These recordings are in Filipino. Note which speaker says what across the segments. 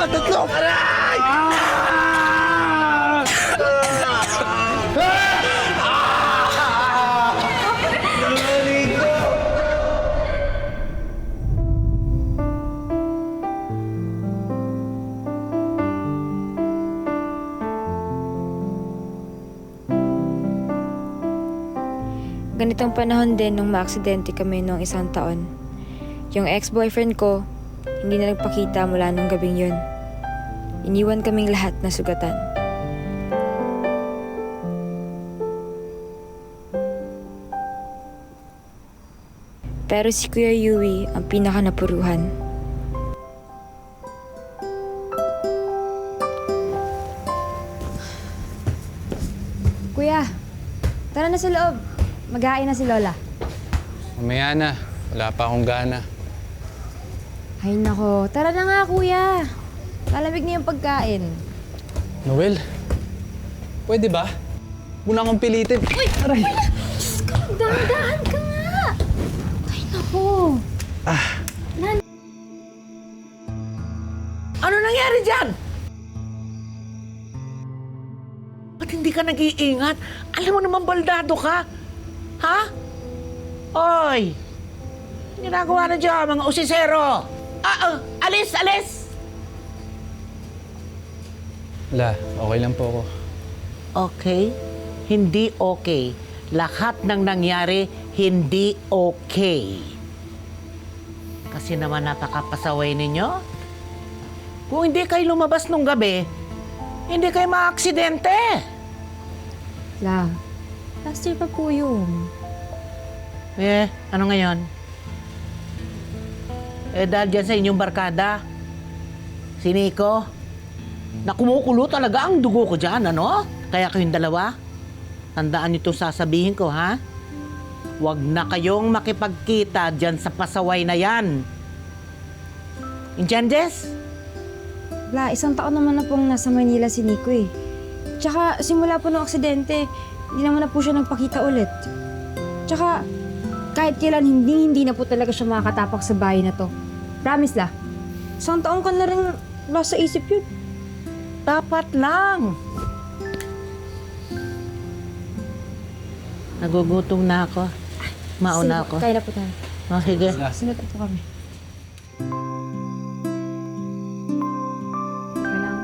Speaker 1: Tatlo! Aray!
Speaker 2: Ganitong panahon din nung maaksidente kami noong 1 taon. Yung ex-boyfriend ko, hindi na nagpakita mula nung gabing yun. Iniwan kaming lahat na sugatan. Pero si Kuya Yui ang pinaka-napuruhan.
Speaker 3: Kuya, tara na sa loob. Mag-hain na si Lola.
Speaker 4: Mamaya na. Wala pa akong gana.
Speaker 3: Ay nako, tara na nga kuya. Lalamig na yung pagkain.
Speaker 4: Noel, pwede ba? Muna akong pilitin. Uy! Aray!
Speaker 3: Diyos ko, dahan-dahan ka nga. Ay nako.
Speaker 1: Ano nangyari dyan? Ba't hindi ka nag-iingat? Alam mo naman baldado ka. Ha? Oy! Ginagawa na dyan, mga usisero! Alis! Alis!
Speaker 4: Wala, okay lang po ako.
Speaker 1: Okay? Hindi okay. Lahat ng nangyari, hindi okay. Kasi naman napakapasaway ninyo. Kung hindi kayo lumabas nung gabi, hindi kayo maaksidente.
Speaker 3: La, last year pa po yun.
Speaker 1: Ano ngayon? Dahil dyan sa inyong barkada, si Nico, na kumukulo talaga ang dugo ko dyan, ano? Kaya kayong dalawa, tandaan niyo itong sasabihin ko, ha? Huwag na kayong makipagkita dyan sa pasaway na yan. Intiendes?
Speaker 3: La, 1 taon naman na pong nasa Manila si Nico eh. Tsaka simula po ng aksidente, hindi naman na po siya nagpakita ulit. Tsaka kahit kailan hindi na po talaga siya makakatapak sa bahay na to. Promise la. 1 taon ka na rin nasa isip yun.
Speaker 1: Dapat lang. Nagugutom na ako. Mauna ako.
Speaker 3: Kaya na po tayo.
Speaker 1: Sige.
Speaker 3: Sunod po kami. Walang.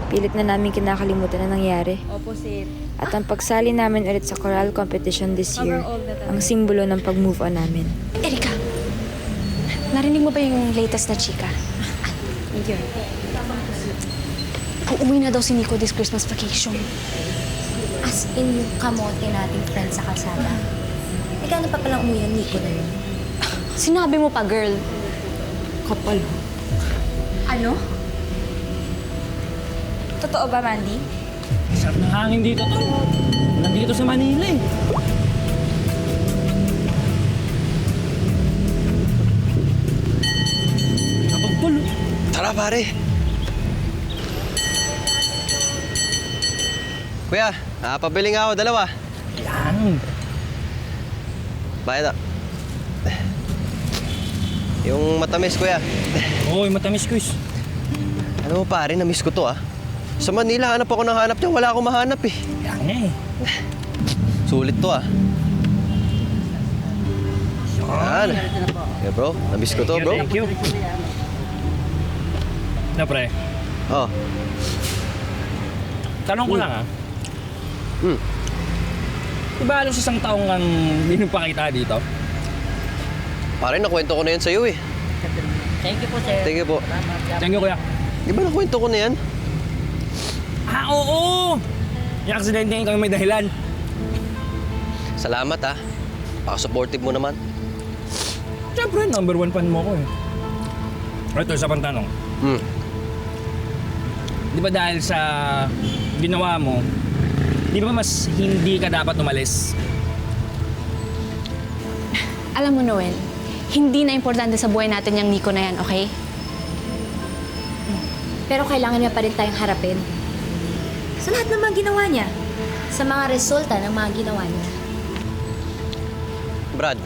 Speaker 2: Pilit na namin kinakalimutan na nangyari.
Speaker 3: Opo, sir.
Speaker 2: At ang pagsali namin ulit sa choral competition this year, ang simbolo ng pag-move on namin.
Speaker 5: Erika, narinig mo ba yung latest na chika?
Speaker 3: Yun.
Speaker 5: Uuwi na daw si Nico this Christmas vacation.
Speaker 6: As in yung kamote nating friend sa kalsada. Ikaw na pa palang umuwi ng Nico na yun.
Speaker 5: Sinabi mo pa, girl.
Speaker 3: Kapal.
Speaker 6: Ano? Totoo ba, Mandy?
Speaker 7: Sarap ng hangin dito, tol. Nandito sa Manila eh. Napagtol.
Speaker 8: Tara, pare. Kuya, pabili nga ako, 2.
Speaker 7: Yan.
Speaker 8: Bayad na. Yung matamis, kuya.
Speaker 7: Oo, yung matamis ko is.
Speaker 8: Ano mo, pare, na-miss ko to, Sa Manila, hanap ako ng hanap niya. Wala akong mahanap, eh.
Speaker 7: Yan nga eh.
Speaker 8: Sulit to, Yan. Yeah, bro. Na-miss ko to, bro.
Speaker 7: Thank you. Na, pre.
Speaker 8: Oh.
Speaker 7: Tanong ko lang,
Speaker 8: Hmm.
Speaker 7: Diba halos 1 taong kang binupakita dito?
Speaker 8: Pare, nakwento ko na yan sa'yo, eh.
Speaker 1: Thank you po, sir.
Speaker 8: Thank you po.
Speaker 7: Thank you, kuya.
Speaker 8: Di ba nakwento ko na yan?
Speaker 7: Oo! Yung aksidente yung kami may dahilan.
Speaker 8: Salamat, Paka-supportive mo naman.
Speaker 7: Siyempre, number 1 fan mo ko eh. Ito, isa pang tanong.
Speaker 8: Hmm.
Speaker 7: Di ba dahil sa ginawa mo, di ba mas hindi ka dapat umalis?
Speaker 5: Alam mo, Noel, hindi na importante sa buhay natin yung Nico na yan, okay?
Speaker 6: Pero kailangan niya pa rin tayong harapin. Sa lahat ng mga ginawa niya. Sa mga resulta ng mga ginawa niya.
Speaker 8: Brad,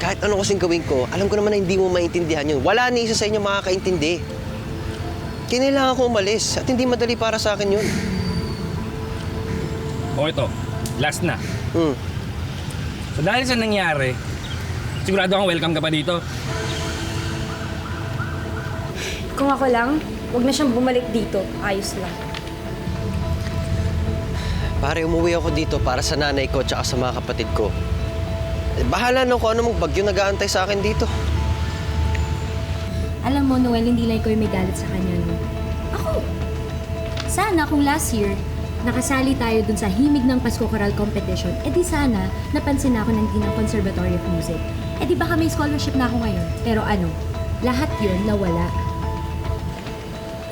Speaker 8: Kahit ano kasing gawin ko, alam ko naman na hindi mo maintindihan yun. Wala ni isa sa inyo makakaintindi. Kailangan ko umalis at hindi madali para sa akin yun.
Speaker 7: O ito, last na.
Speaker 8: Hmm.
Speaker 7: So dahil sa nangyari, sigurado kang welcome ka pa dito.
Speaker 3: Kung ako lang, wag na siyang bumalik dito. Ayos lang.
Speaker 8: Pare, umuwi ako dito para sa nanay ko at sa mga kapatid ko. Bahala na kung ano mong bagyo nag-aantay sa akin dito.
Speaker 6: Alam mo, Noel, hindi lang ikaw yung may galit sa kanya, no? Ako! Sana kung last year, nakasali tayo dun sa himig ng Pasko Choral Competition, di sana napansin ako ng Dean ng Conservatory of Music. Di baka may scholarship na ako ngayon. Pero ano, lahat yun nawala.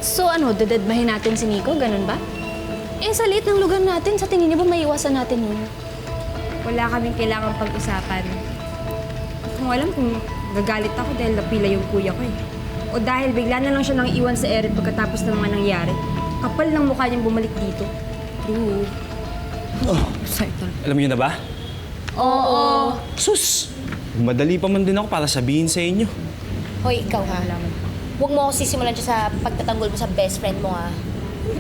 Speaker 5: So ano, dadadmahin natin si Nico? Ganun ba? Sa liit ng lugar natin, sa tingin niyo ba may iwasan natin yun?
Speaker 3: Wala kaming kailangang pag-usapan. Kung alam kung gagalit ako dahil napila yung kuya ko eh. O dahil bigla na lang siya nang iwan sa ere pagkatapos ng mga nangyari. Kapal ng mukha niyang bumalik dito. True.
Speaker 4: Alam niyo na ba?
Speaker 5: Oo.
Speaker 4: Sus! Madali pa man din ako para sabihin sa inyo.
Speaker 6: Hoy, ikaw ha. Huwag mo ako sisimulan dyan sa pagtatanggol mo sa best friend mo ha.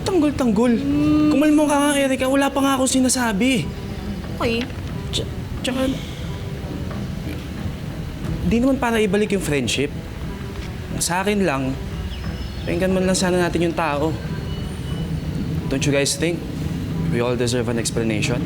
Speaker 4: Tanggol-tanggol. Kumalmo ka nga, Erica. Wala pa nga ako sinasabi.
Speaker 6: Okay.
Speaker 4: Tsaka, di naman para ibalik yung friendship. Sa akin lang, pakinggan man lang sana natin yung tao. Don't you guys think we all deserve an explanation?